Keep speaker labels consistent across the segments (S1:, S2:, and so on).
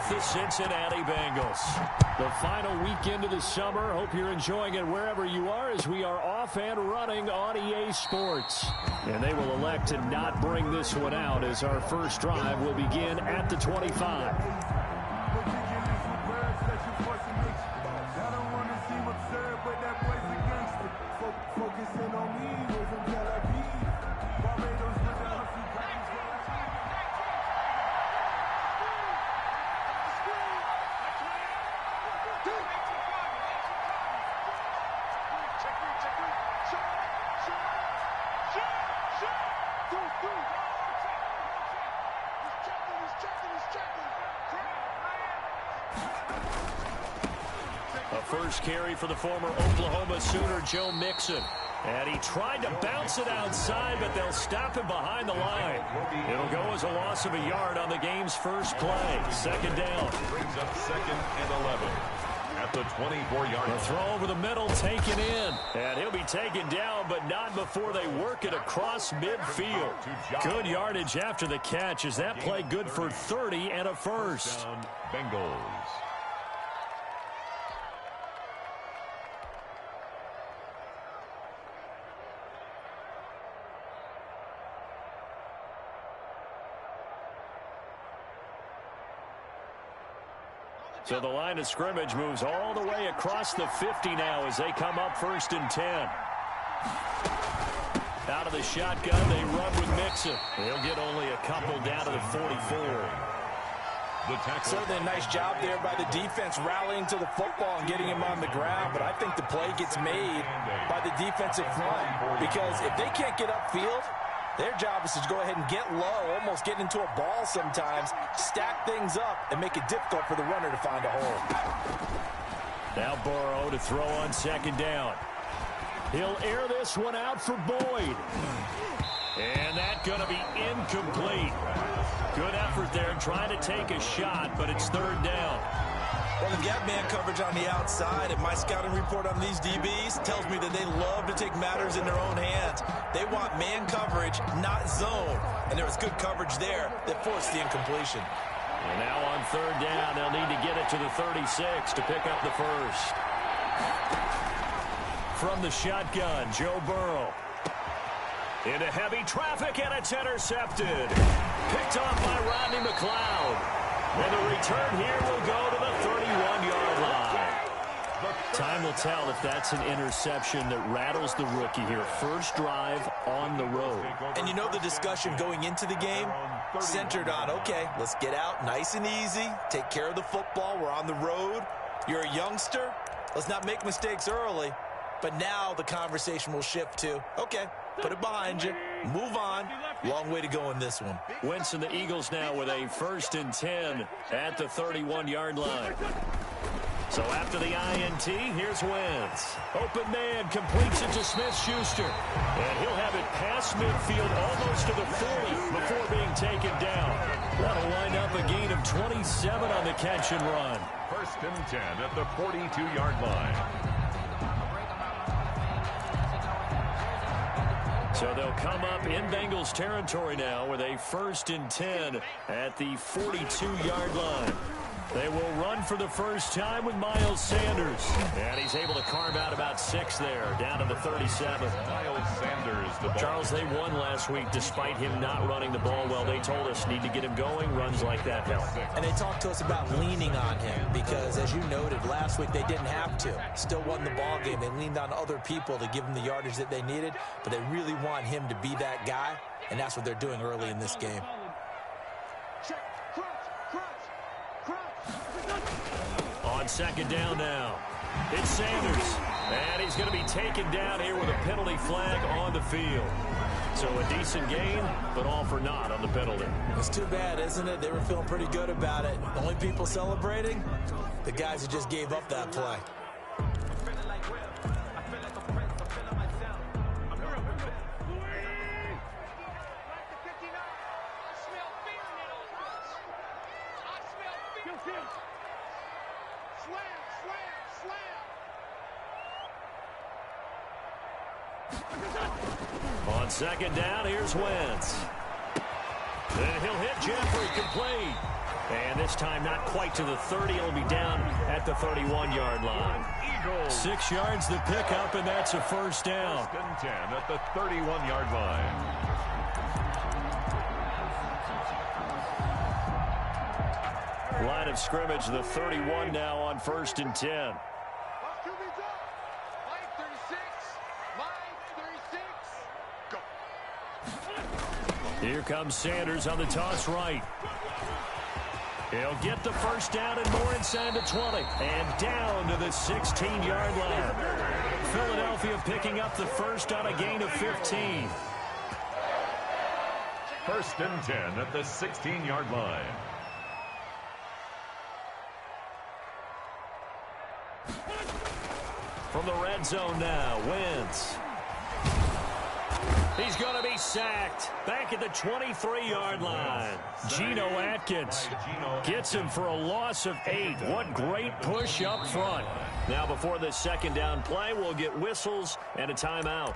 S1: with the Cincinnati Bengals. The final weekend of the summer. Hope you're enjoying it wherever you are as we are off and running on EA Sports. And they will elect to not bring this one out as our first drive will begin at the 25. First carry for the former Oklahoma Sooner, Joe Mixon. And he tried to bounce it outside, but they'll stop him behind the line. It'll go as a loss of a yard on the game's first play. Second down.
S2: Brings up 2nd and 11 at the 24-yard line.
S1: The throw over the middle taken in. And he'll be taken down, but not before they work it across midfield. Good yardage after the catch. Is that play good for 30 and a first?
S2: Bengals.
S1: So the line of scrimmage moves all the way across the 50 now as they come up 1st and 10. Out of the shotgun, they run with Mixon. He'll get only a couple down to the 44.
S3: Certainly a nice job there by the defense rallying to the football and getting him on the ground, but I think the play gets made by the defensive front because if they can't get upfield, their job is to go ahead and get low, almost get into a ball sometimes, stack things up, and make it difficult for the runner to find a hole.
S1: Now Burrow to throw on 2nd down. He'll air this one out for Boyd. And that's going to be incomplete. Good effort there trying to take a shot, but it's 3rd down.
S3: Well, they've got man coverage on the outside, and my scouting report on these DBs tells me that they love to take matters in their own hands. They want man coverage, not zone. And there was good coverage there that forced the incompletion.
S1: And now on 3rd down, they'll need to get it to the 36 to pick up the first. From the shotgun, Joe Burrow. Into heavy traffic, and it's intercepted. Picked off by Rodney McLeod. And the return here will go to the 31-yard line. Time will tell if that's an interception that rattles the rookie here. First drive on the road.
S3: And you know the discussion going into the game centered on, okay, let's get out nice and easy, take care of the football, we're on the road. You're a youngster, let's not make mistakes early. But now the conversation will shift to, okay, put it behind you, move on. Long way to go in this one.
S1: Wentz and the Eagles now with a 1st and 10 at the 31-yard line. So after the INT, here's Wentz. Open man completes it to Smith-Schuster. And he'll have it past midfield almost to the 40 before being taken down. That'll wind up a gain of 27 on the catch and run.
S2: 1st and 10 at the 42-yard line.
S1: So they'll come up in Bengals territory now with a 1st and 10 at the 42-yard line. They will run for the first time with Miles Sanders. And he's able to carve out about 6 there, down to the 37.
S2: Miles Sanders, the ball.
S1: Charles, they won last week despite him not running the ball well. They told us need to get him going. Runs like that help.
S3: And they talked to us about leaning on him because, as you noted, last week they didn't have to. Still won the ball game. They leaned on other people to give them the yardage that they needed, but they really want him to be that guy, and that's what they're doing early in this game.
S1: On 2nd down now, it's Sanders. And he's going to be taken down here with a penalty flag on the field. So a decent gain, but all for naught on the penalty.
S3: It's too bad, isn't it? They were feeling pretty good about it. The only people celebrating, the guys who just gave up that play.
S1: On 2nd down, here's Wentz. And he'll hit Jeffrey complete. And this time not quite to the 30. It'll be down at the 31-yard line. 6 yards the pickup, and that's a first down.
S2: First and 10 at the 31-yard line.
S1: Line of scrimmage, the 31 now on 1st and 10. Here comes Sanders on the toss right. He'll get the first down and more inside the 20. And down to the 16-yard line. Philadelphia picking up the first on a gain of 15.
S2: First and 10 at the 16-yard line.
S1: From the red zone now, Wentz. He's going to be sacked. Back at the 23-yard line. Geno Atkins gets him for a loss of 8. What great push up front. Now before this second down play, we'll get whistles and a timeout.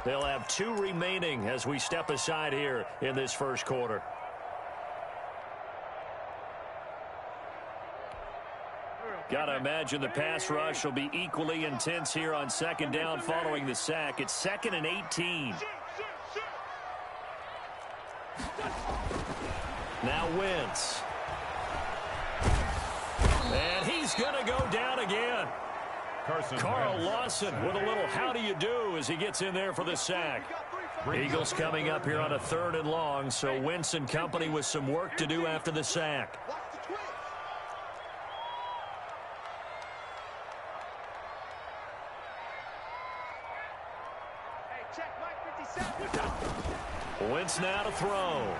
S1: They'll have 2 remaining as we step aside here in this first quarter. Got to imagine the pass rush will be equally intense here on second down following the sack. It's 2nd and 18. Now Wentz. And he's going to go down again. Carl Lawson with a little how do you do as he gets in there for the sack. Eagles coming up here on a 3rd and long, so Wentz and company with some work to do after the sack. Wentz now to throw.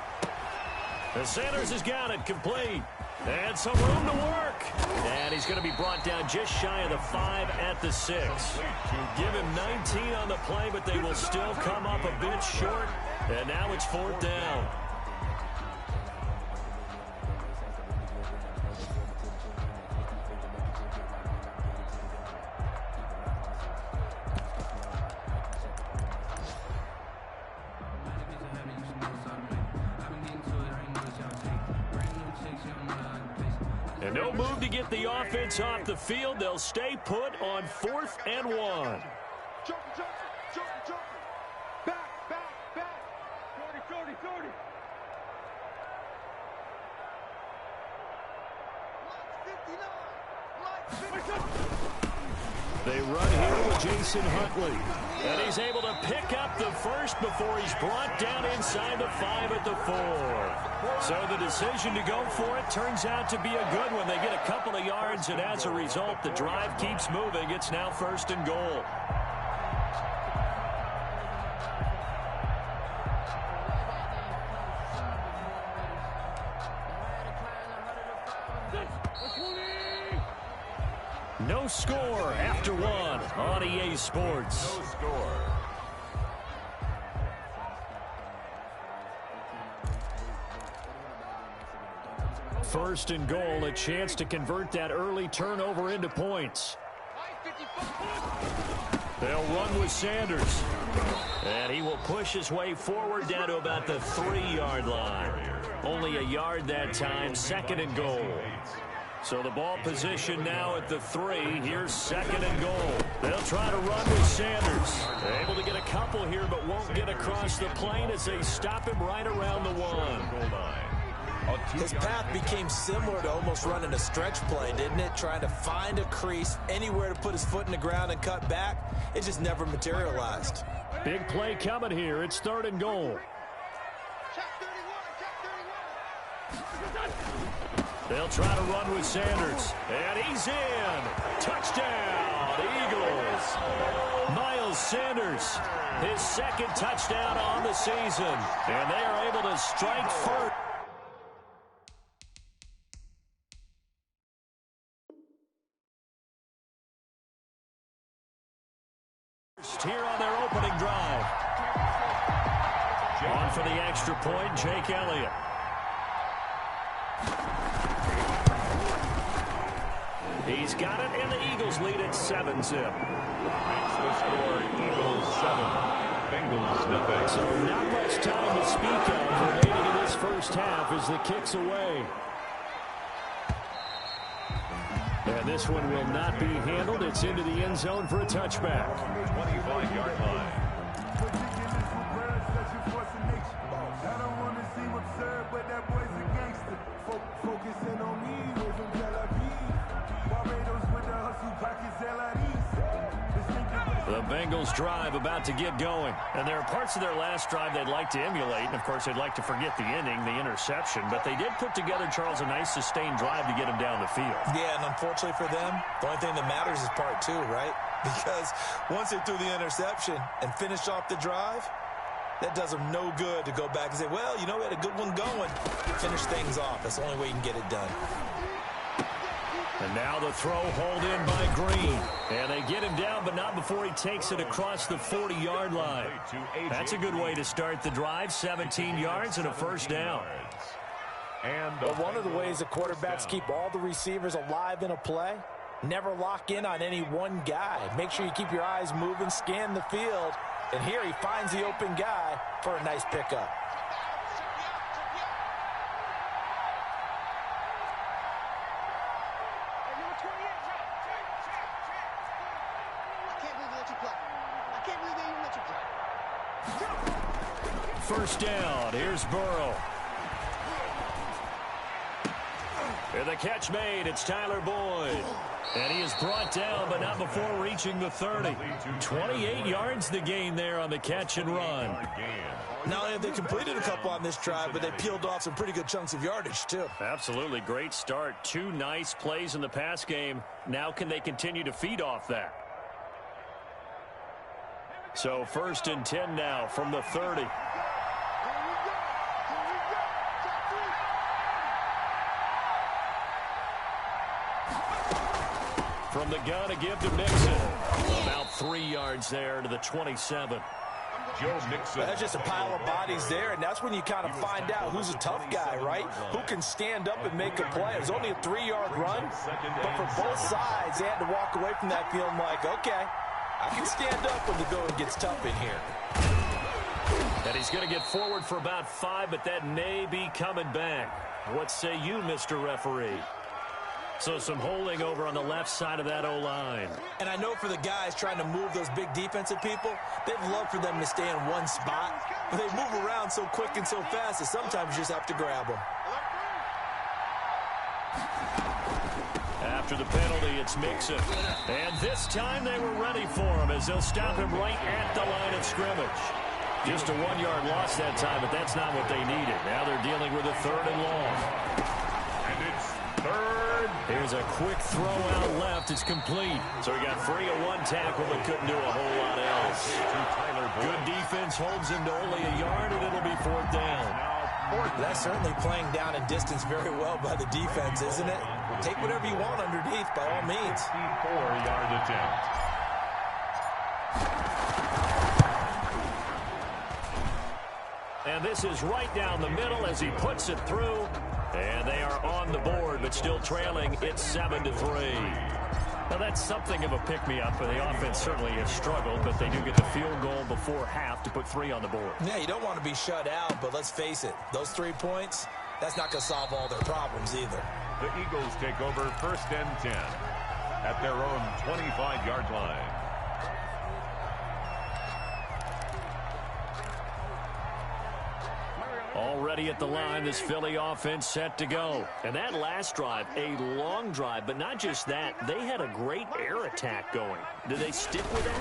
S1: And Sanders has got it complete. And some room to work. And he's going to be brought down just shy of the 5 at the 6. Give him 19 on the play, but they will still come up a bit short. And now it's 4th down. And no move to get the offense off the field. They'll stay put on 4th and 1. They run here with Jason Huntley. And he's able to pick up the first before he's brought down inside the 5 at the 4. So the decision to go for it turns out to be a good one. They get a couple of yards, and as a result, the drive keeps moving. It's now 1st and goal. No score after 1 on EA Sports.
S2: No score.
S1: First and goal, a chance to convert that early turnover into points. They'll run with Sanders. And he will push his way forward down to about the 3-yard line. Only a yard that time, 2nd and goal. So the ball position now at the 3. Here's 2nd and goal. They'll try to run with Sanders. They're able to get a couple here, but won't get across the plane as they stop him right around the 1.
S3: His path became similar to almost running a stretch play, didn't it? Trying to find a crease, anywhere to put his foot in the ground and cut back. It just never materialized.
S1: Big play coming here. It's 3rd and goal. They'll try to run with Sanders. And he's in. Touchdown, Eagles. Miles Sanders, his 2nd touchdown on the season. And they are able to strike first. Here on their opening drive. On for the extra point, Jake Elliott. He's got it, and the Eagles lead at 7-zip.
S2: Makes the score Eagles 7, Bengals nothing.
S1: So not much time to speak of remaining in this first half as the kick's away. And this one will not be handled. It's into the end zone for a touchback.
S2: 25-yard line.
S1: The Bengals drive about to get going. And there are parts of their last drive they'd like to emulate. And, of course, they'd like to forget the inning, the interception. But they did put together, Charles, a nice sustained drive to get him down the field.
S3: Yeah, and unfortunately for them, the only thing that matters is part two, right? Because once they threw the interception and finished off the drive, that does them no good to go back and say, well, you know, we had a good one going. Finish things off. That's the only way you can get it done.
S1: And now the throw hauled in by Green. And they get him down, but not before he takes it across the 40-yard line. That's a good way to start the drive. 17 yards and a first down.
S3: Well, one of the ways the quarterbacks keep all the receivers alive in a play, never lock in on any one guy. Make sure you keep your eyes moving, scan the field. And here he finds the open guy for a nice pickup.
S1: First down. Here's Burrow. And the catch made. It's Tyler Boyd. And he is brought down, but not before reaching the 30. 28 yards the gain there on the catch and run.
S3: Not only have they completed a couple on this drive, but they peeled off some pretty good chunks of yardage, too.
S1: Absolutely. Great start. Two nice plays in the pass game. Now can they continue to feed off that? So 1st and 10 now from the 30. From the gun, a give to Mixon. About 3 yards there to the 27.
S2: Joe Mixon.
S3: That's just a pile of bodies there, and that's when you kind of find out who's a tough guy, right? Who can stand up and make a play. It was only a 3-yard run, but for both sides, they had to walk away from that feeling like, okay, I can stand up when the going gets tough in here.
S1: And he's going to get forward for about 5, but that may be coming back. What say you, Mr. Referee? So some holding over on the left side of that O-line.
S3: And I know for the guys trying to move those big defensive people, they'd love for them to stay in one spot. But they move around so quick and so fast that sometimes you just have to grab them.
S1: After the penalty, it's Mixon. And this time they were ready for him as they'll stop him right at the line of scrimmage. Just a 1-yard loss that time, but that's not what they needed. Now they're dealing with a 3rd and long.
S2: And it's 3rd.
S1: Here's a quick throw out left. It's complete. So he got free of 1 tackle, but couldn't do a whole lot else. Good defense holds him to only a yard, and it'll be 4th down.
S3: That's certainly playing down in distance very well by the defense, isn't it? Take whatever you want underneath, by all means.
S2: 4-yard attempt.
S1: And this is right down the middle as he puts it through. And they are on the board, but still trailing. It's 7-3. Now, that's something of a pick-me-up, and the offense certainly has struggled, but they do get the field goal before half to put 3 on the board.
S3: Yeah, you don't want to be shut out, but let's face it, those 3 points, that's not going to solve all their problems either.
S2: The Eagles take over 1st and 10 at their own 25-yard line.
S1: Already at the line, this Philly offense set to go. And that last drive, a long drive, but not just that. They had a great air attack going. Did they stick with that?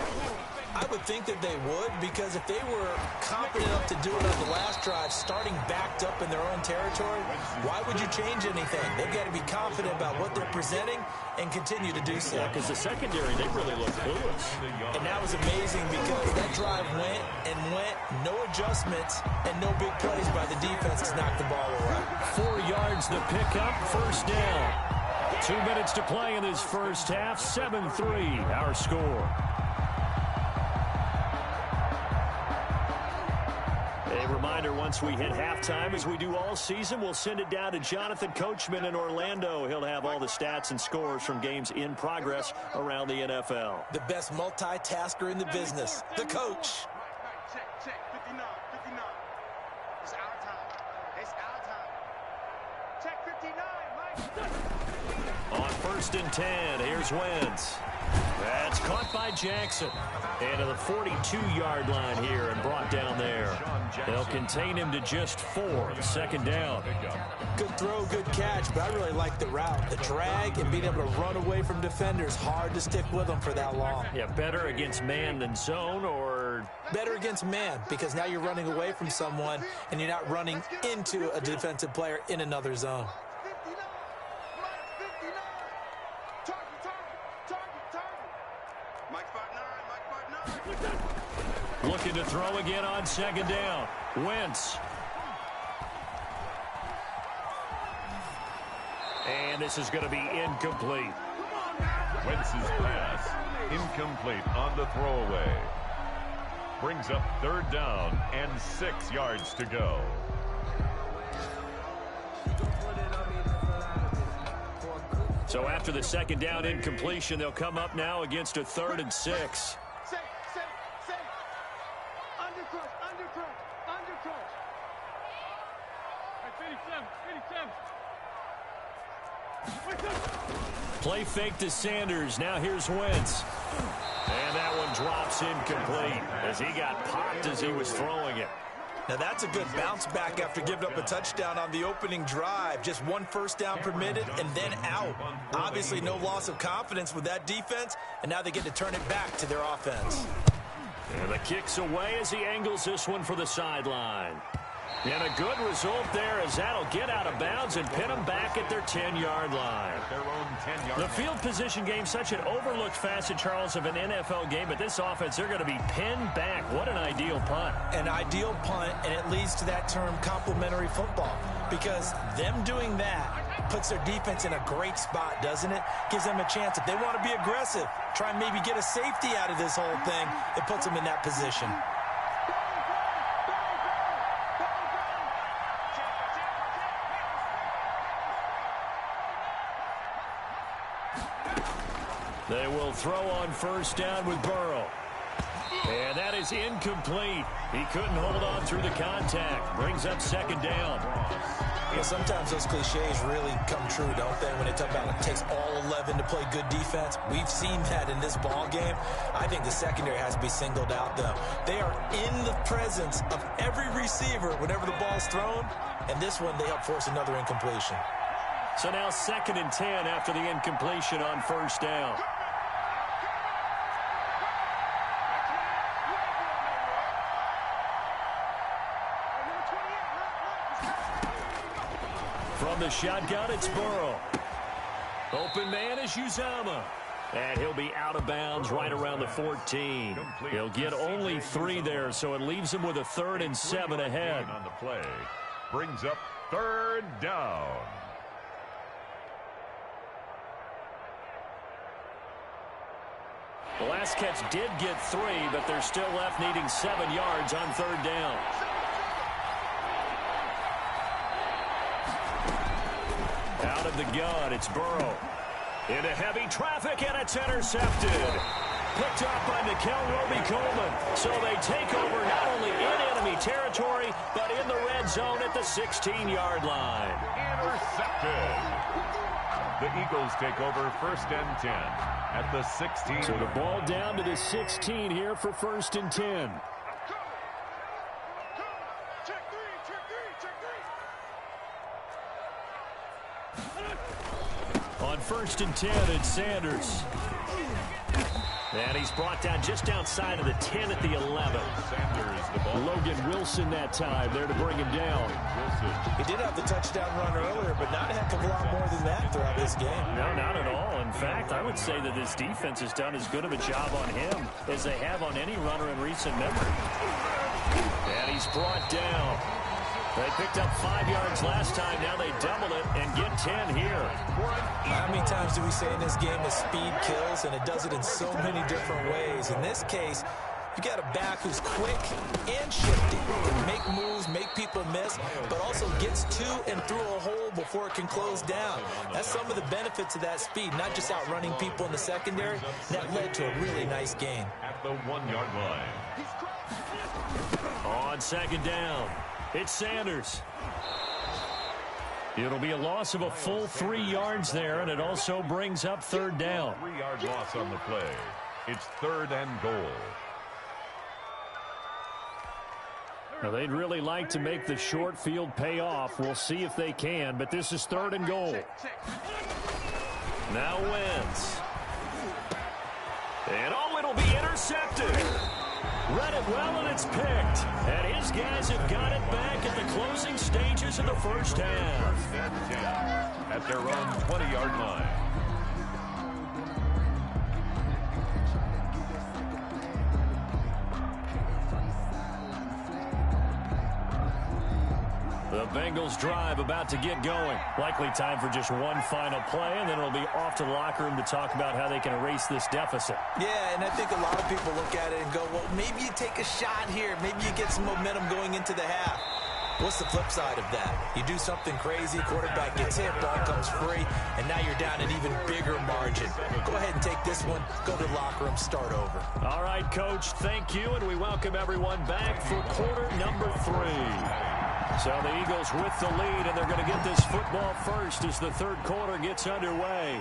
S3: I would think that they would, because if they were confident enough to do it on the last drive, starting backed up in their own territory, why would you change anything? They've got to be confident about what they're presenting and continue to do so.
S1: Yeah, because the secondary, they really looked clueless.
S3: And that was amazing because that drive went and went, no adjustments, and no big plays by the defense to knock the ball away.
S1: 4 yards the pickup, 1st down. 2 minutes to play in this first half, 7-3 our score. A reminder, once we hit halftime, as we do all season, we'll send it down to Jonathan Coachman in Orlando. He'll have all the stats and scores from games in progress around the NFL.
S3: The best multitasker in the business, the coach.
S4: Check, 59. It's our time. Check 59, Mike.
S1: On 1st first and 10. Here's Wentz. That's caught by Jackson. And to the 42-yard line here and brought down there. They'll contain him to just 4. Second down.
S3: Good throw, good catch, but I really like the route. The drag and being able to run away from defenders. Hard to stick with them for that long.
S1: Yeah, better against man than zone, or
S3: better against man, because now you're running away from someone and you're not running into a defensive player in another zone.
S1: Looking to throw again on second down. Wentz. And this is going to be incomplete.
S2: Wentz's pass incomplete on the throwaway. Brings up third down and 6 yards to go.
S1: So after the second down incompletion, they'll come up now against a 3rd and 6. Play fake to Sanders. Now here's Wentz. And that one drops incomplete as he got popped as he was throwing it.
S3: Now that's a good bounce back after giving up a touchdown on the opening drive. Just 1 first down permitted and then out. Obviously no loss of confidence with that defense, and now they get to turn it back to their offense.
S1: And the kick's away as he angles this one for the sideline. And a good result there as that'll get out of bounds and pin them back at their 10-yard line. The field position game, such an overlooked facet, Charles, of an NFL game, but this offense, they're going to be pinned back. What an ideal punt.
S3: An ideal punt, and it leads to that term complementary football, because them doing that puts their defense in a great spot, doesn't it? Gives them a chance. If they want to be aggressive, try and maybe get a safety out of this whole thing, it puts them in that position.
S1: They will throw on first down with Burrow. And that is incomplete. He couldn't hold on through the contact. Brings up second down.
S3: Yeah, sometimes those cliches really come true, don't they? When they talk about it takes all 11 to play good defense. We've seen that in this ball game. I think the secondary has to be singled out, though. They are in the presence of every receiver whenever the ball's thrown. And this one, they help force another incompletion.
S1: So now 2nd and 10 after the incompletion on first down. From the shotgun, it's Burrow. Open man is Uzama. And he'll be out of bounds right around the 14. He'll get only 3 there, so it leaves him with a 3rd and 7 ahead.
S2: On the play. Brings up 3rd down.
S1: The last catch did get 3, but they're still left needing 7 yards on 3rd down. Out of the gun, it's Burrow. Into heavy traffic, and it's intercepted. Picked up by Nickel Roby-Coleman. So they take over not only in enemy territory, but in the red zone at the 16-yard line.
S2: Intercepted. The Eagles take over 1st and 10 at the 16.
S1: So the ball down to the 16 here for 1st and 10. On 1st and 10, it's Sanders. And he's brought down just outside of the 10 at the 11.
S2: Sanders, the ball.
S1: Logan Wilson that time there to bring him down.
S3: He did have the touchdown run earlier, but not a heck of a lot more than that throughout this game.
S1: No, not at all. In fact, I would say that this defense has done as good of a job on him as they have on any runner in recent memory. And he's brought down. They picked up 5 yards last time. Now they double it and get 10 here.
S3: How many times do we say in this game that speed kills, and it does it in so many different ways? In this case, you got a back who's quick and shifty, can make moves, make people miss, but also gets to and through a hole before it can close down. That's some of the benefits of that speed, not just outrunning people in the secondary. That led to a really nice gain.
S2: At the 1-yard line.
S1: On 2nd down, it's Sanders. It'll be a loss of a full 3 yards there, and it also brings up third down.
S2: 3-yard loss on the play. It's 3rd and goal.
S1: Now, they'd really like to make the short field pay off. We'll see if they can, but this is 3rd and goal. Now Wentz. And it'll be intercepted. Read it well, and it's picked. And his guys have got it back at the closing stages of the first half.
S2: At their own 20-yard line.
S1: The Bengals drive about to get going. Likely time for just one final play, and then it'll be off to the locker room to talk about how they can erase this deficit.
S3: Yeah, and I think a lot of people look at it and go, well, maybe you take a shot here. Maybe you get some momentum going into the half. What's the flip side of that? You do something crazy, quarterback gets hit, ball comes free, and now you're down an even bigger margin. Go ahead and take this one, go to the locker room, start over.
S1: All right, Coach, thank you, and we welcome everyone back for quarter number 3. So the Eagles with the lead, and they're going to get this football first as the third quarter gets underway.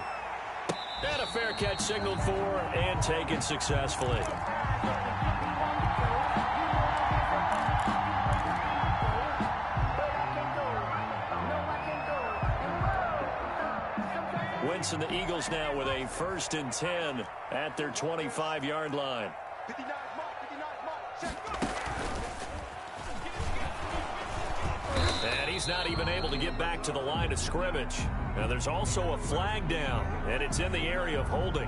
S1: And a fair catch signaled for and taken successfully. Wentz and the Eagles now with a 1st and 10 at their 25-yard line.
S4: 59 mark, check.
S1: And he's not even able to get back to the line of scrimmage. Now there's also a flag down, and it's in the area of holding.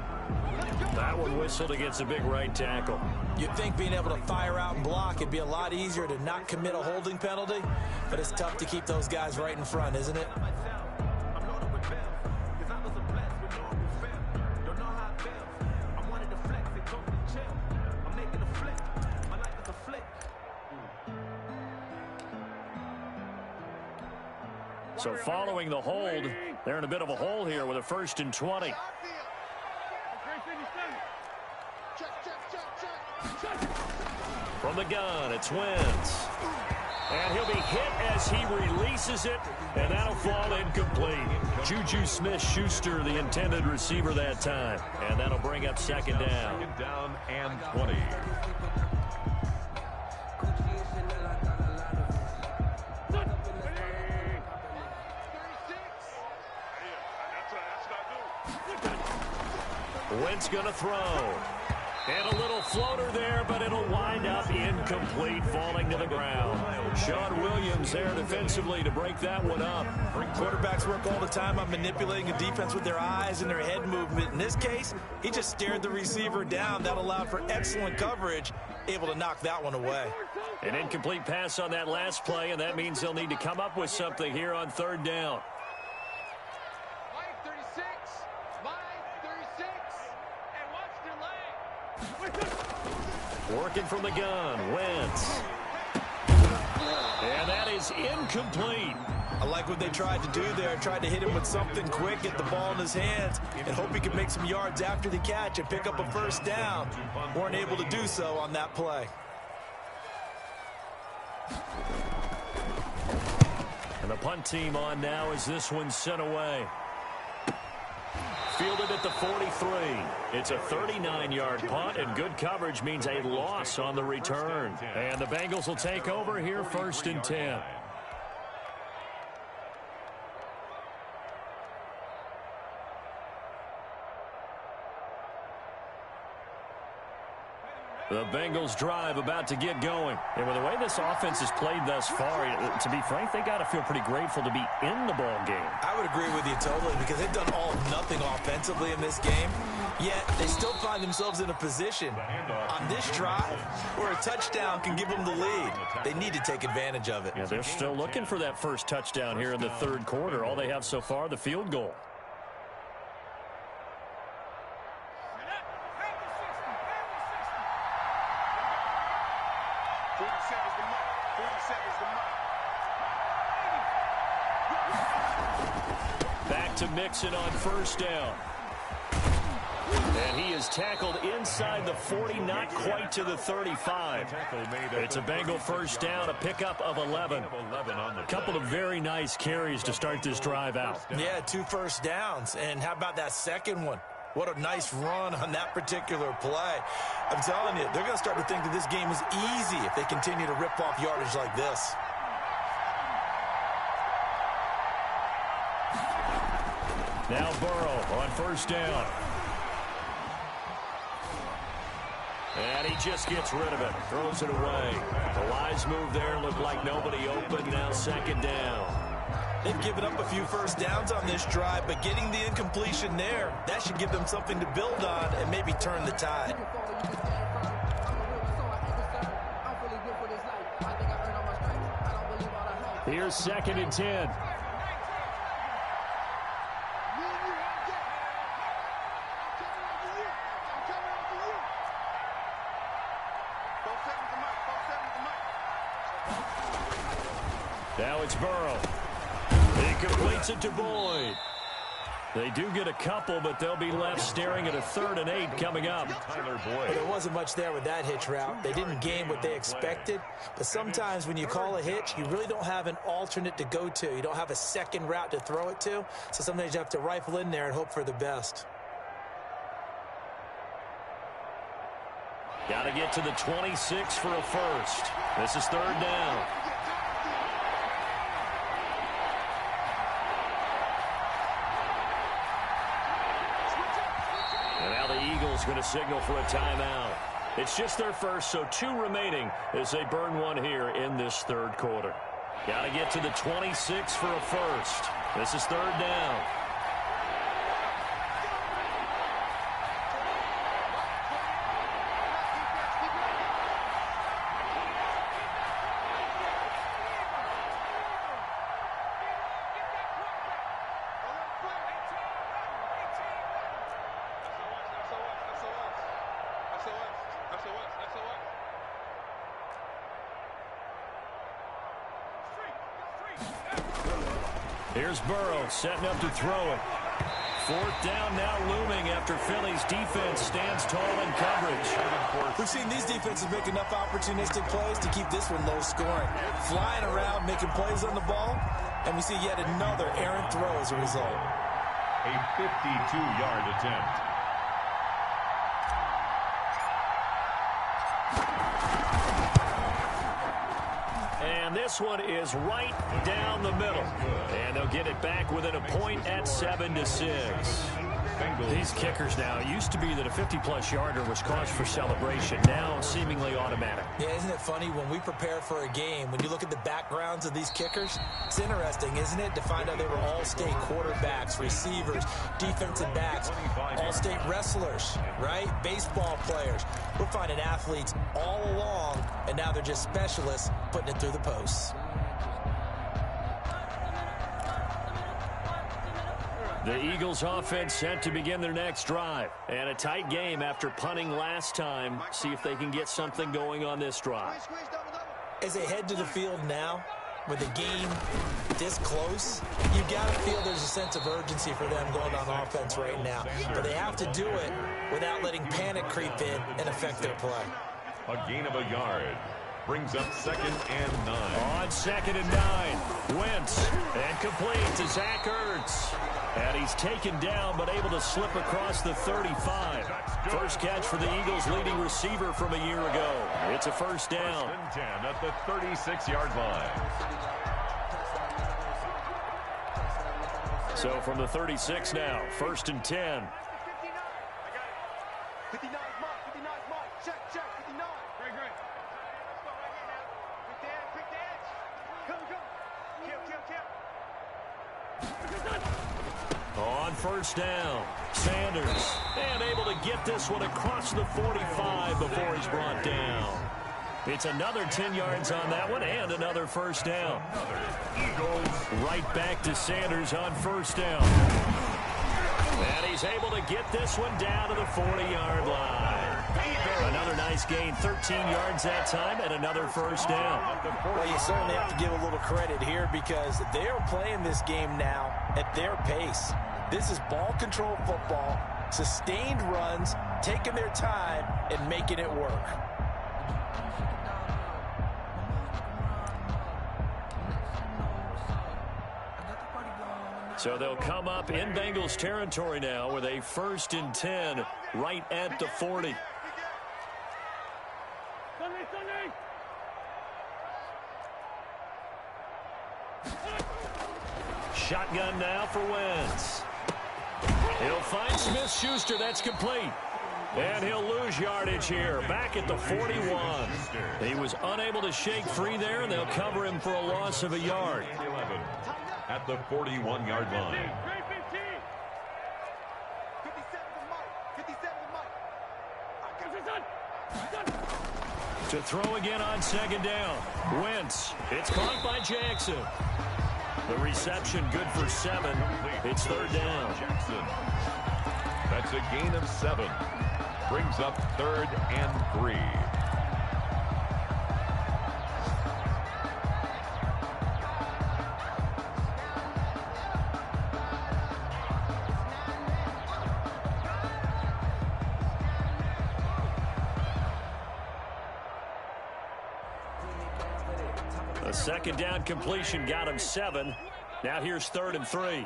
S1: That one whistled against a big right tackle.
S3: You'd think being able to fire out and block it'd be a lot easier to not commit a holding penalty, but it's tough to keep those guys right in front, isn't it?
S1: So following the hold, they're in a bit of a hole here with a 1st and 20. From the gun, it's Wentz. And he'll be hit as he releases it, and that'll fall incomplete. Juju Smith-Schuster, the intended receiver that time. And that'll bring up 2nd down.
S2: 2nd down and 20.
S1: Wentz going to throw. And a little floater there, but it'll wind up incomplete, falling to the ground. Sean Williams there defensively to break that one up.
S3: Quarterbacks work all the time on manipulating a defense with their eyes and their head movement. In this case, he just stared the receiver down. That allowed for excellent coverage, able to knock that one away.
S1: An incomplete pass on that last play, and that means they'll need to come up with something here on 3rd down. Working from the gun, Wentz. And that is incomplete.
S3: I like what they tried to do there. Tried to hit him with something quick, get the ball in his hands, and hope he could make some yards after the catch and pick up a 1st down. Weren't able to do so on that play.
S1: And the punt team on now as this one's sent away. Fielded at the 43. It's a 39-yard punt, and good coverage means a loss on the return. And the Bengals will take over here 1st and 10. The Bengals drive about to get going. And with the way this offense has played thus far, to be frank, they got to feel pretty grateful to be in the ball game.
S3: I would agree with you totally, because they've done all nothing offensively in this game, yet they still find themselves in a position on this drive where a touchdown can give them the lead. They need to take advantage of it.
S1: Yeah, they're still looking for that first touchdown here in the 3rd quarter. All they have so far, the field goal. Back to Mixon on 1st down. And he is tackled inside the 40, not quite to the 35. It's a Bengal first down, a pickup of 11. A couple of very nice carries to start this drive out.
S3: Yeah, 2 first downs. And how about that second one? What a nice run on that particular play. I'm telling you, they're going to start to think that this game is easy if they continue to rip off yardage like this.
S1: Now Burrow on first down. And he just gets rid of it. Throws it away. The wise move there. Looked like nobody open. Now second down.
S3: They've given up a few first downs on this drive, but getting the incompletion there, that should give them something to build on and maybe turn the tide.
S1: Here's second and 10. Now it's Burrow. He completes it to Boyd. They do get a couple, but they'll be left staring at a 3rd and 8 coming up.
S3: Well, there wasn't much there with that hitch route. They didn't gain what they expected, but sometimes when you call a hitch, you really don't have an alternate to go to. You don't have a second route to throw it to, so sometimes you have to rifle in there and hope for the best.
S1: Got to get to the 26 for a first. This is 3rd down. Going to signal for a timeout. It's just their first, so 2 remaining as they burn one here in this 3rd quarter. Got to get to the 26 for a first. This is 3rd down. Here's Burrow setting up to throw it. 4th down now looming after Philly's defense stands tall in coverage.
S3: We've seen these defenses make enough opportunistic plays to keep this one low scoring. Flying around, making plays on the ball, and we see yet another errant throw as a result.
S2: A 52-yard attempt.
S1: And this one is right down the middle. And they'll get it back within a point at 7-6. These kickers now, it used to be that a 50-plus yarder was cause for celebration. Now seemingly automatic.
S3: Yeah, isn't it funny when we prepare for a game, when you look at the backgrounds of these kickers, it's interesting, isn't it, to find out they were all-state quarterbacks, receivers, defensive backs, all-state wrestlers, right? Baseball players. We're finding athletes all along, and now they're just specialists putting it through the posts.
S1: The Eagles offense set to begin their next drive. And a tight game after punting last time. See if they can get something going on this drive.
S3: As they head to the field now, with the game this close, you've got to feel there's a sense of urgency for them going on offense right now. But they have to do it without letting panic creep in and affect their play.
S2: A gain of a yard. Brings up 2nd and 9.
S1: On 2nd and 9. Wentz. And complete to Zach Ertz. And he's taken down but able to slip across the 35. First catch for the Eagles' leading receiver from a year ago. It's a first down.
S2: 1st and 10 at the 36-yard line.
S1: So from the 36 now, 1st and 10.
S4: 59 mark, 59 mark. Check, 59. Great. Let's go right here now. Quick dance. Come. Kill.
S1: On first down, Sanders. And able to get this one across the 45 before he's brought down. It's another 10 yards on that one and another first down.
S2: Eagles.
S1: Right back to Sanders on first down. And he's able to get this one down to the 40-yard line. Another nice gain, 13 yards that time, and another first down.
S3: Well, you certainly have to give a little credit here because they're playing this game now at their pace. This is ball control football, Sustained runs, taking their time, and making it work.
S1: So they'll come up in Bengals territory now with a 1st and 10 right at the 40. Shotgun now for Wentz. He'll find Smith-Schuster. That's complete. And he'll lose yardage here. Back at the 41. He was unable to shake free there, and they'll cover him for a loss of a yard.
S2: 11 at the 41-yard line.
S1: To throw again on 2nd down. Wentz. It's caught by Jackson. The reception good for 7. It's 3rd down.
S2: Jackson. That's a gain of 7. Brings up 3rd and 3.
S1: A 2nd down completion got him 7. Now here's 3rd and 3.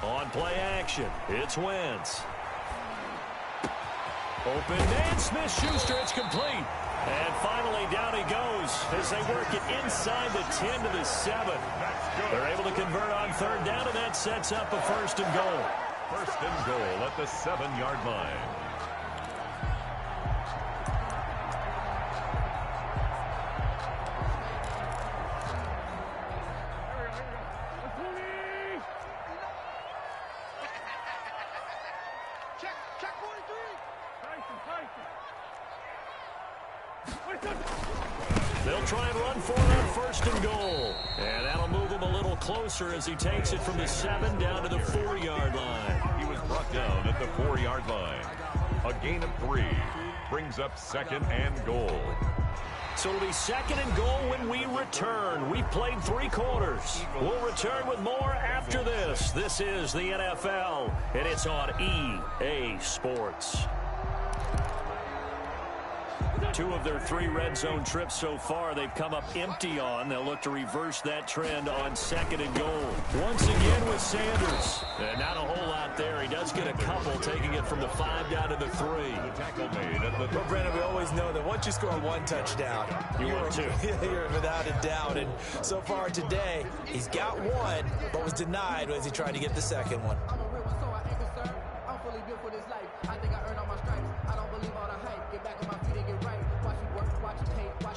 S1: On play action, it's Wentz. Open man, Smith-Schuster, it's complete. And finally down he goes as they work it inside the 10 to the 7. They're able to convert on 3rd down, and that sets up a 1st and goal.
S2: 1st and goal at the 7-yard line.
S1: They'll try and run for it on 1st and goal. And that'll move him a little closer as he takes it from the 7 down to the 4-yard line.
S2: He was brought down at the 4-yard line. A gain of 3 brings up 2nd and goal.
S1: So it'll be 2nd and goal when we return. We've played 3 quarters. We'll return with more after this. This is the NFL, and it's on EA Sports. 2 of their 3 red zone trips so far they've come up empty on. They'll look to reverse that trend on 2nd and goal. Once again with Sanders. And not a whole lot there. He does get a couple, taking it from the 5 down to the 3.
S2: Tackle made at the
S3: Well, Brandon, we always know that once you score 1 touchdown, you're without a doubt. And so far today, he's got 1, but was denied as he tried to get the 2nd one.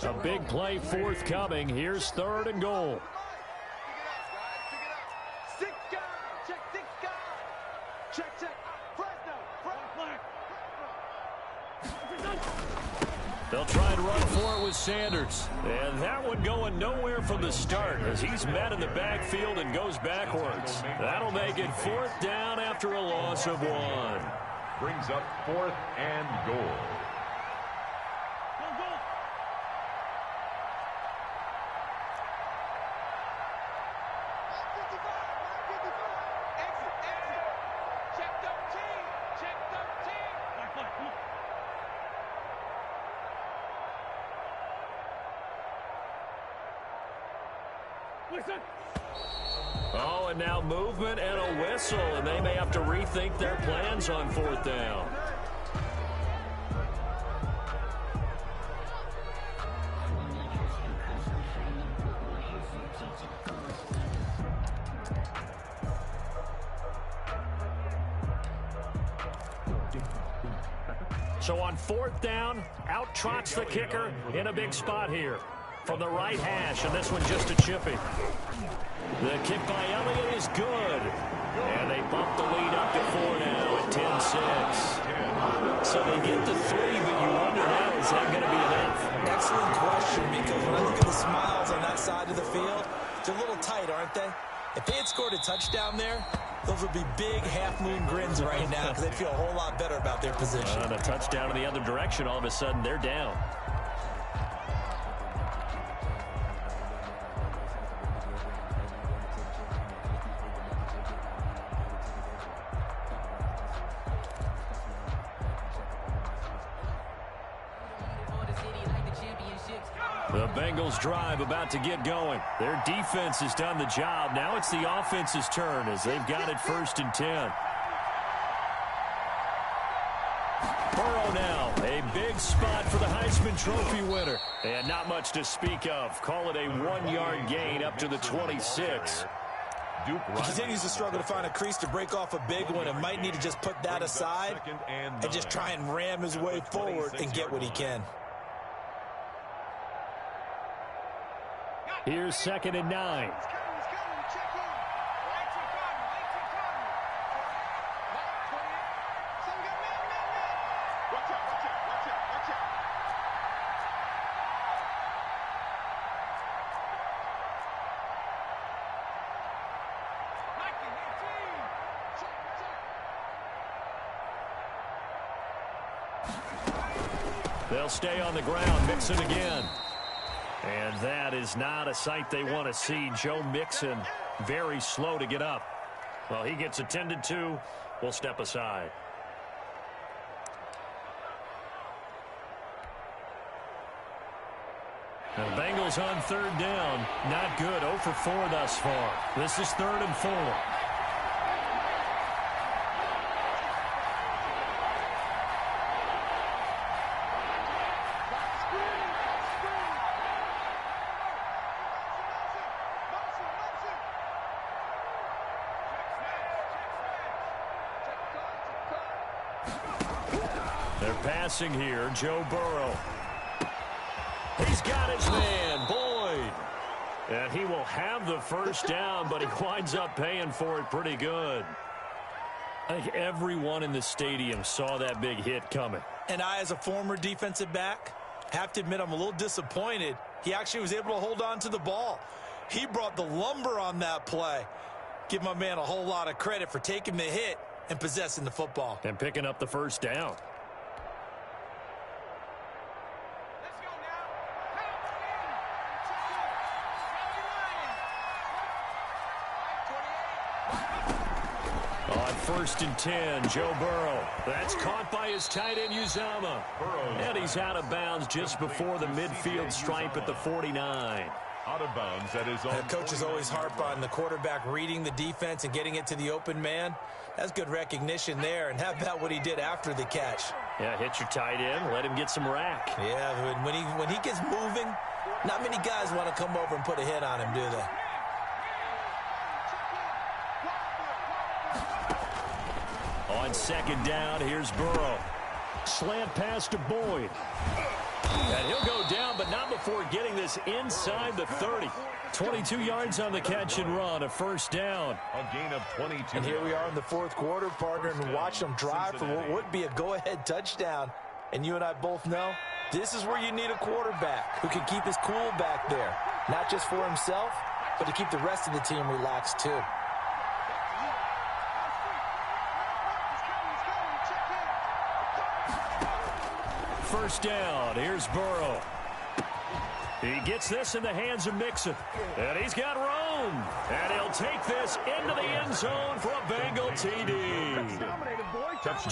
S1: A big play forthcoming. Here's 3rd and goal. They'll try and run for it with Sanders. And that one going nowhere from the start as he's met in the backfield and goes backwards. That'll make it 4th down after a loss of 1.
S2: brings up 4th and goal.
S1: Oh, and now movement and a whistle, and they may have to rethink their plans on 4th down. So on 4th down, out trots the kicker in a big spot here from the right hash, and this one just a chippy. The kick by Elliott is good. And they bump the lead up to 4 now at 10-6. So they get to 3, but you wonder now, is that going to be enough?
S3: Excellent question, because when I look at the smiles on that side of the field, they're a little tight, aren't they? If they had scored a touchdown there, those would be big half-moon grins right now because they'd feel a whole lot better about their position.
S1: And a touchdown in the other direction, all of a sudden they're down. The Bengals drive about to get going. Their defense has done the job. Now it's the offense's turn as they've got it 1st and 10. Burrow now, a big spot for the Heisman Trophy winner. And not much to speak of. Call it a 1-yard gain up to the 26.
S3: He continues to struggle to find a crease to break off a big one and might need to just put that aside and just try and ram his way forward and get what he can.
S1: Here's 2nd and 9. They'll stay on the ground. Mixon again. And that is not a sight they want to see. Joe Mixon very slow to get up. Well, he gets attended to. We'll step aside. The Bengals on 3rd down. Not good. 0 for 4 thus far. This is 3rd and 4. They're passing here. Joe Burrow. He's got his man, Boyd. And he will have the 1st down, but he winds up paying for it pretty good. I think everyone in the stadium saw that big hit coming.
S3: And I, as a former defensive back, have to admit I'm a little disappointed. He actually was able to hold on to the ball. He brought the lumber on that play. Give my man a whole lot of credit for taking the hit and possessing the football.
S1: And picking up the 1st down. On 1st and 10, Joe Burrow. That's caught by his tight end, Uzama. And he's out of bounds just before the midfield stripe at the 49.
S2: Out of bounds at his own.
S3: Coaches always harp on the quarterback reading the defense and getting it to the open man. That's good recognition there. And how about what he did after the catch?
S1: Yeah, hit your tight end, let him get some rack.
S3: Yeah, when he gets moving, not many guys want to come over and put a hit on him, do they?
S1: On 2nd down, here's Burrow. Slant pass to Boyd. And he'll go down, but not before getting this inside the 30. 22 yards on the catch and run, a 1st down.
S2: A gain of 22.
S3: And here we are in the 4th quarter, partner, and watch them drive for what would be a go-ahead touchdown. And you and I both know this is where you need a quarterback who can keep his cool back there. Not just for himself, but to keep the rest of the team relaxed too.
S1: First down, here's Burrow. He gets this in the hands of Mixon. And he's got room. And he'll take this into the end zone for a Bengal TD.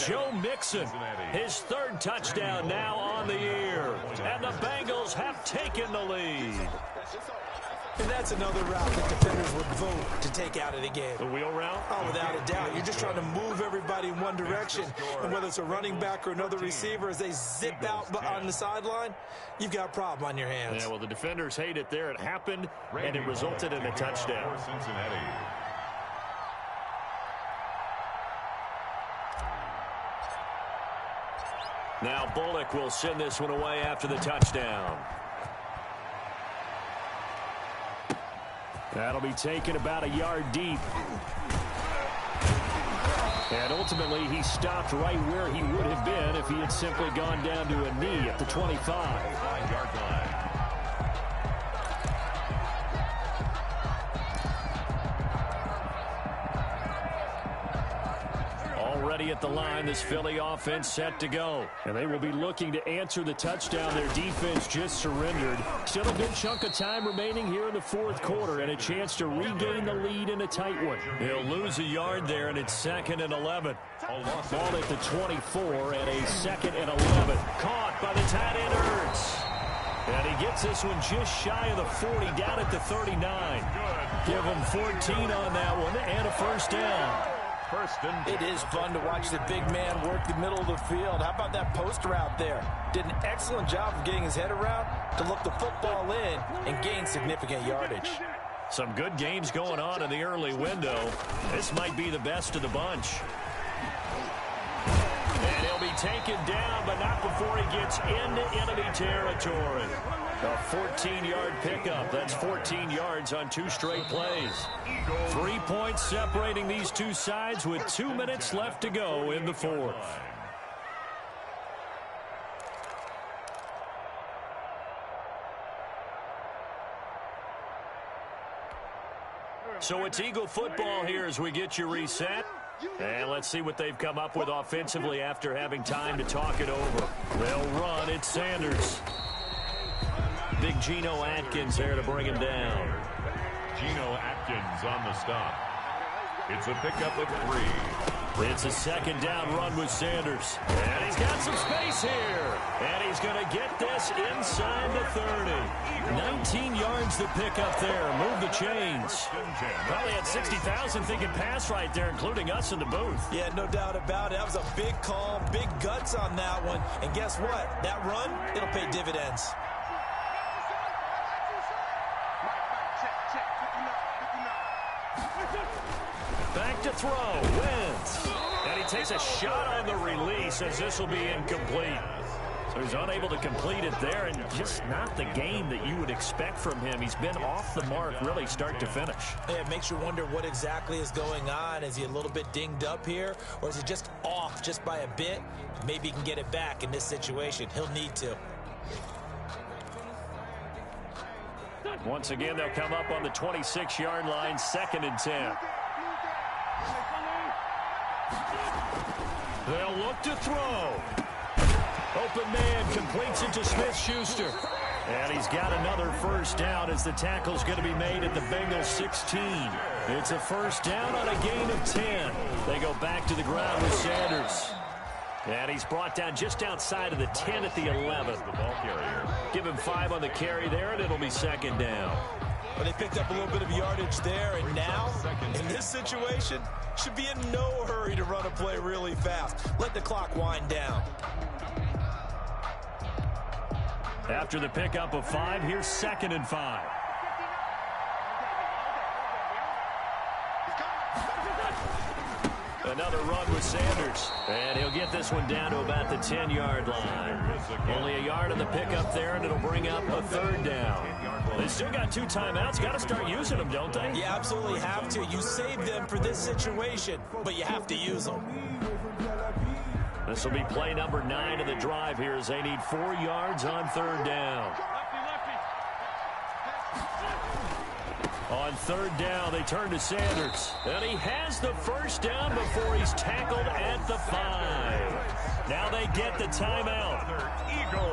S1: Joe Mixon, his 3rd touchdown now on the year. And the Bengals have taken the lead.
S3: And that's another route that defenders would vote to take out of the game.
S1: The wheel route?
S3: Oh, without a doubt. You're just trying to move everybody in one direction. And whether it's a running back or another receiver, as they zip out on the sideline, you've got a problem on your hands.
S1: Yeah, well, the defenders hate it there. It happened, and it resulted in a touchdown. Now Bullock will send this one away after the touchdown. That'll be taken about a yard deep. And ultimately, he stopped right where he would have been if he had simply gone down to a knee at the 25-yard line. Already at the line, this Philly offense set to go. And they will be looking to answer the touchdown their defense just surrendered. Still a good chunk of time remaining here in the 4th quarter and a chance to regain the lead in a tight one. He'll lose a yard there, and it's 2nd and 11. Ball at the 24 and a 2nd and 11. Caught by the tight end, Ertz. And he gets this one just shy of the 40, down at the 39. Give him 14 on that one and a first down.
S3: It is fun to watch the big man work the middle of the field. How about that post route there? Did an excellent job of getting his head around to look the football in and gain significant yardage.
S1: Some good games going on in the early window. This might be the best of the bunch. And he'll be taken down, but not before he gets into enemy territory. A 14-yard pickup. That's 14 yards on 2 straight plays. 3 points separating these two sides with 2 minutes left to go in the fourth. So it's Eagle football here as we get you reset. And let's see what they've come up with offensively after having time to talk it over. They'll run. It's Sanders. Big Geno Atkins there to bring him down.
S2: Geno Atkins on the stop. It's a pickup of 3.
S1: It's a second down run with Sanders. And he's got some space here. And he's going to get this inside the 30. 19 yards to pick up there. Move the chains. Probably had 60,000 thinking pass right there, including us in the booth.
S3: Yeah, no doubt about it. That was a big call, big guts on that one. And guess what? That run, it'll pay dividends.
S1: Back to throw. Wentz. And he takes a shot on the release as this will be incomplete. So he's unable to complete it there, and just not the game that you would expect from him. He's been off the mark really start to finish.
S3: Yeah, it makes you wonder what exactly is going on. Is he a little bit dinged up here, or is he just off just by a bit? Maybe he can get it back in this situation. He'll need to.
S1: Once again, they'll come up on the 26-yard line, 2nd and 10. They'll look to throw. Open man completes it to Smith-Schuster. And he's got another first down as the tackle's going to be made at the Bengals 16. It's a first down on a gain of 10. They go back to the ground with Sanders. And he's brought down just outside of the 10 at the 11.
S2: The ball carrier.
S1: Give him 5 on the carry there, and it'll be 2nd down.
S3: But they picked up a little bit of yardage there, and now, in this situation, should be in no hurry to run a play really fast. Let the clock wind down.
S1: After the pickup of 5, here's 2nd and 5. Another run with Sanders. And he'll get this one down to about the 10-yard line. Only a yard on the pickup there, and it'll bring up a 3rd down. They still got 2 timeouts. Got to start using them, don't they?
S3: You absolutely have to. You save them for this situation, but you have to use them.
S1: This will be play number 9 of the drive here as they need 4 yards on 3rd down. On 3rd down, they turn to Sanders. And he has the first down before he's tackled at the 5. Now they get the timeout.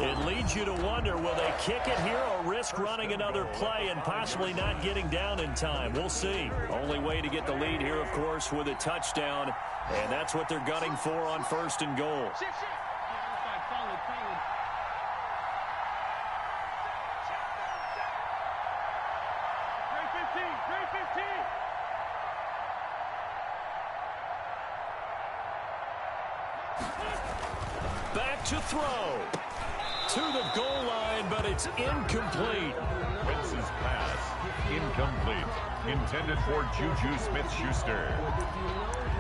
S1: It leads you to wonder, will they kick it here or risk running another play and possibly not getting down in time? We'll see. Only way to get the lead here, of course, with a touchdown. And that's what they're gunning for on 1st and goal. Back to throw. To the goal line, but it's incomplete.
S2: Wentz's pass, incomplete. Intended for Juju Smith-Schuster.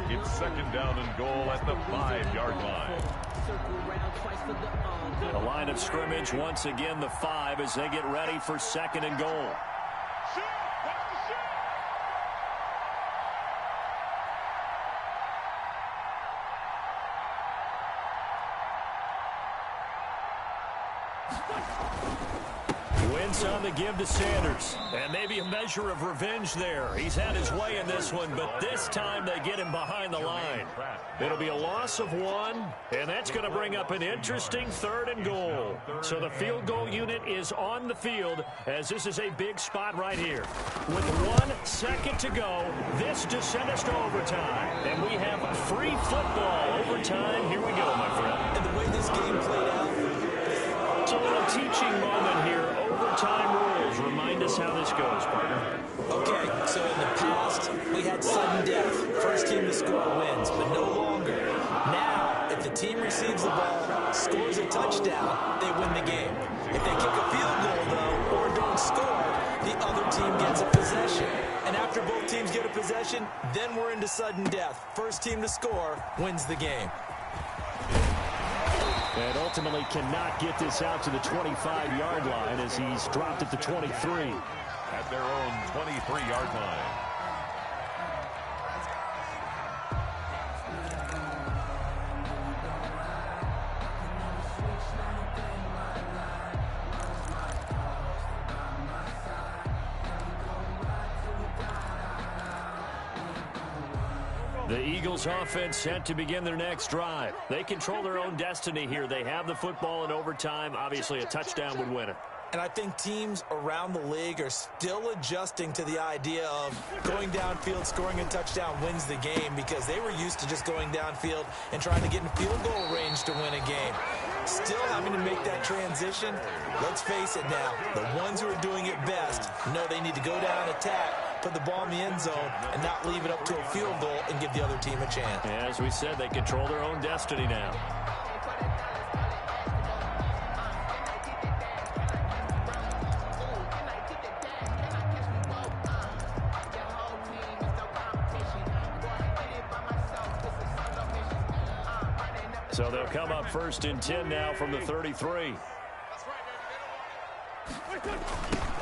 S2: It's 2nd down and goal at the 5-yard line.
S1: The line of scrimmage, once again, the 5 as they get ready for 2nd and goal. Wentz on the give to Sanders. And maybe a measure of revenge there. He's had his way in this one, but this time they get him behind the line. It'll be a loss of 1, and that's going to bring up an interesting 3rd and goal. So the field goal unit is on the field as this is a big spot right here. With 1 second to go, this to send us to overtime. And we have free football overtime. Here we go, my friend.
S3: And the way this game played out,
S1: So a little teaching moment here. Overtime rules. Remind us how this goes, partner.
S3: Okay, so in the past, we had sudden death. First team to score wins, but no longer. Now, if the team receives the ball, scores a touchdown, they win the game. If they kick a field goal, though, or don't score, the other team gets a possession. And after both teams get a possession, then we're into sudden death. First team to score wins the game.
S1: And ultimately cannot get this out to the 25-yard line as he's dropped at the 23.
S2: At their own 23-yard line.
S1: The Eagles offense set to begin their next drive. They control their own destiny here. They have the football in overtime. Obviously, a touchdown would win it.
S3: And I think teams around the league are still adjusting to the idea of going downfield, scoring a touchdown wins the game, because they were used to just going downfield and trying to get in field goal range to win a game. Still having to make that transition. Let's face it now, the ones who are doing it best know they need to go down, attack, put the ball in the end zone, and not leave it up to a field goal and give the other team a chance.
S1: As we said, they control their own destiny now. So they'll come up 1st and 10 now from the 33.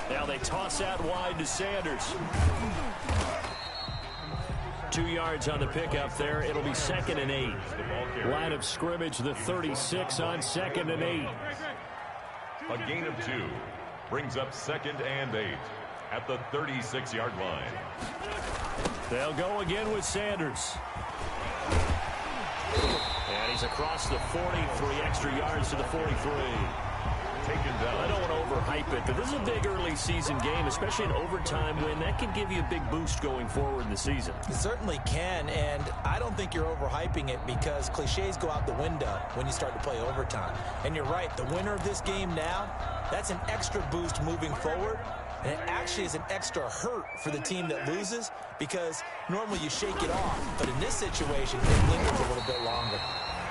S1: Now they toss out wide to Sanders. 2 yards on the pickup there. It'll be 2nd and 8. Line of scrimmage, the 36 on 2nd and 8.
S2: A gain of 2 brings up 2nd and 8 at the 36-yard line.
S1: They'll go again with Sanders. And he's across the 43 extra yards to the 43.
S2: Taken down.
S1: I don't want to overhype it, but this is a big early season game, especially an overtime win. That can give you a big boost going forward in the season.
S3: It certainly can, and I don't think you're overhyping it, because cliches go out the window when you start to play overtime. And you're right, the winner of this game now, that's an extra boost moving forward. And it actually is an extra hurt for the team that loses, because normally you shake it off. But in this situation, it lingers a little bit longer.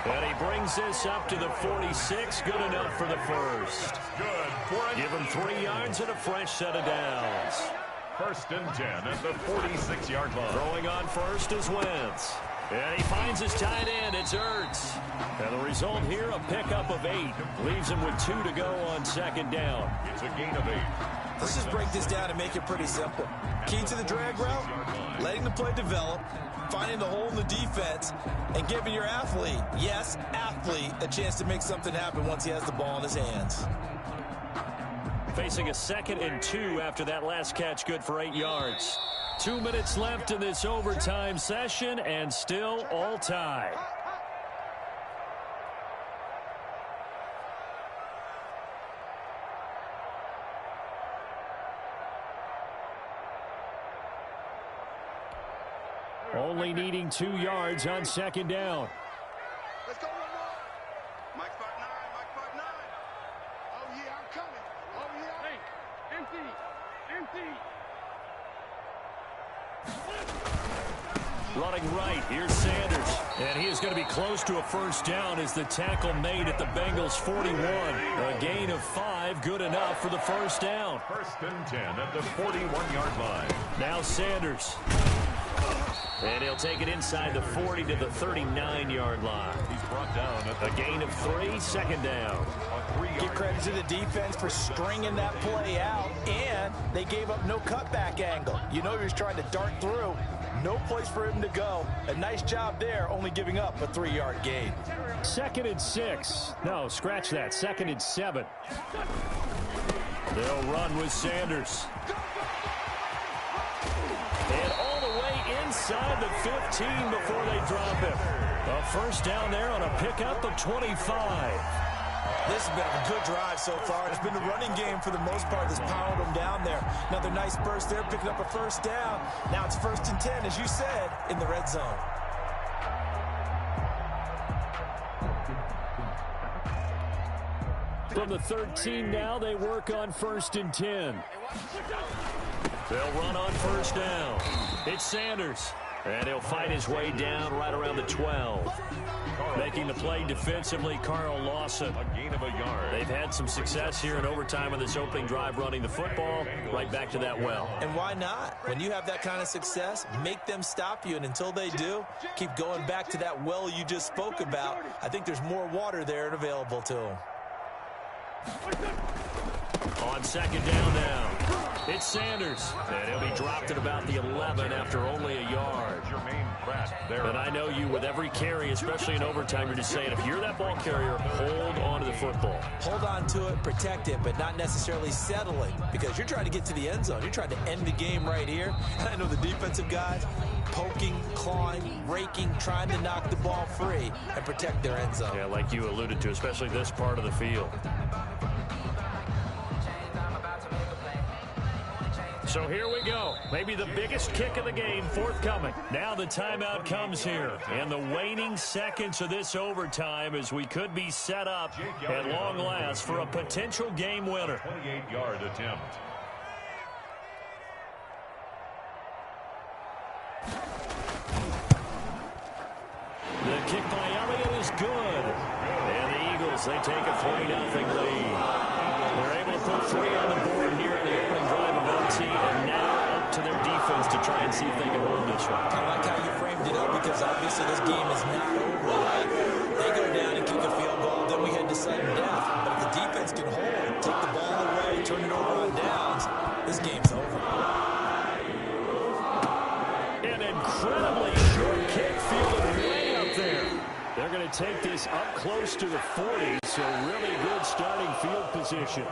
S1: And he brings this up to the 46. Good enough for the first.
S2: Good.
S1: Give him 3 yards and a fresh set of downs.
S2: 1st and 10 at the 46-yard line.
S1: Throwing on first is Wentz. And he finds his tight end. It's Ertz. And the result here, a pickup of 8. Leaves him with 2 to go on 2nd down.
S2: It's a gain of 8.
S3: Let's just break this down and make it pretty simple. Key to the drag route, letting the play develop, finding the hole in the defense, and giving your athlete, yes, athlete, a chance to make something happen once he has the ball in his hands.
S1: Facing a 2nd and 2 after that last catch, good for 8 yards. 2 minutes left in this overtime session, and still all tied. Only needing 2 yards on 2nd down.
S4: Let's go one more. Mike 5-9, Mike 5-9. Oh, yeah, I'm coming. Oh, yeah. Hey, empty.
S1: Running right, here's Sanders. And he is going to be close to a first down as the tackle made at the Bengals 41. A gain of 5, good enough for the first down.
S2: 1st and 10 at the 41-yard line.
S1: Now Sanders. And he'll take it inside the 40 to the 39-yard line.
S2: He's brought down at
S1: a gain of 3, 2nd down.
S3: Give credit to the defense for stringing that play out, and they gave up no cutback angle. You know he was trying to dart through. No place for him to go. A nice job there, only giving up a 3-yard gain.
S1: 2nd and 6. No, scratch that. 2nd and 7. They'll run with Sanders. And all the way inside the 15 before they drop him. A first down there on a pickup of 25.
S3: This has been a good drive so far. It's been the running game for the most part that's powered them down there. Another nice burst there, picking up a first down. Now it's 1st and 10, as you said, in the red zone.
S1: From the 13 now, they work on 1st and 10. They'll run on 1st down. It's Sanders. And he'll fight his way down right around the 12. Making the play defensively, Carl Lawson.
S2: A gain of a yard.
S1: They've had some success here in overtime on this opening drive running the football. Right back to that well.
S3: And why not? When you have that kind of success, make them stop you. And until they do, keep going back to that well you just spoke about. I think there's more water there and available to them.
S1: On 2nd down now, it's Sanders. And he'll be dropped at about the 11 after only a yard. And I know you, with every carry, especially in overtime, you're just saying, if you're that ball carrier, hold on to the football.
S3: Hold on to it, protect it, but not necessarily settling, because you're trying to get to the end zone. You're trying to end the game right here. And I know the defensive guys poking, clawing, raking, trying to knock the ball free and protect their end zone.
S1: Yeah, like you alluded to, especially this part of the field. So here we go. Maybe the biggest kick of the game forthcoming. Now the timeout comes here. And the waning seconds of this overtime as we could be set up at long last for a potential game winner.
S2: 28-yard attempt.
S1: The kick by Elliott is good. And the Eagles, they take a 3-0 lead. They're able to put 3 on the board here in the opening drive of OT, and now up to their defense to try and see if they can hold this one.
S3: I like how you framed it up, because obviously this game is not over, right? They go down and kick a field goal, then we head to sudden death. But if the defense can hold it, take the ball away, turn it over on downs, this game's over.
S1: An incredibly short kick fielded way up there. They're going to take this up close to the 40, so really good starting field position.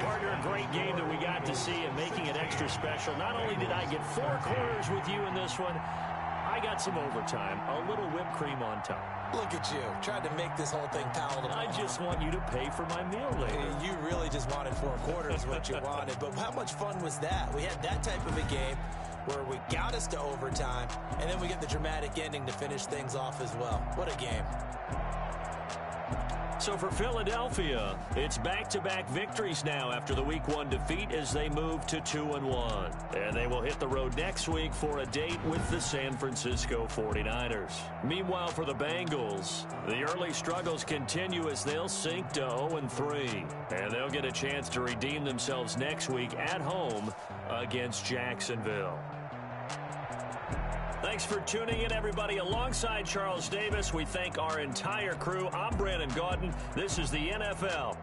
S1: Partner, a great game that we got to see and making it extra special. Not only did I get 4 quarters with you in this one, I got some overtime, a little whipped cream on top.
S3: Look at you, tried to make this whole thing palatable.
S1: I just want you to pay for my meal later.
S3: You really just wanted 4 quarters, what you wanted. But how much fun was that? We had that type of a game where we got us to overtime, and then we get the dramatic ending to finish things off as well. What a game.
S1: So for Philadelphia, it's back-to-back victories now after the Week 1 defeat as they move to 2-1. And they will hit the road next week for a date with the San Francisco 49ers. Meanwhile, for the Bengals, the early struggles continue as they'll sink to 0-3. And they'll get a chance to redeem themselves next week at home against Jacksonville. Thanks for tuning in, everybody. Alongside Charles Davis, we thank our entire crew. I'm Brandon Gaudin. This is the NFL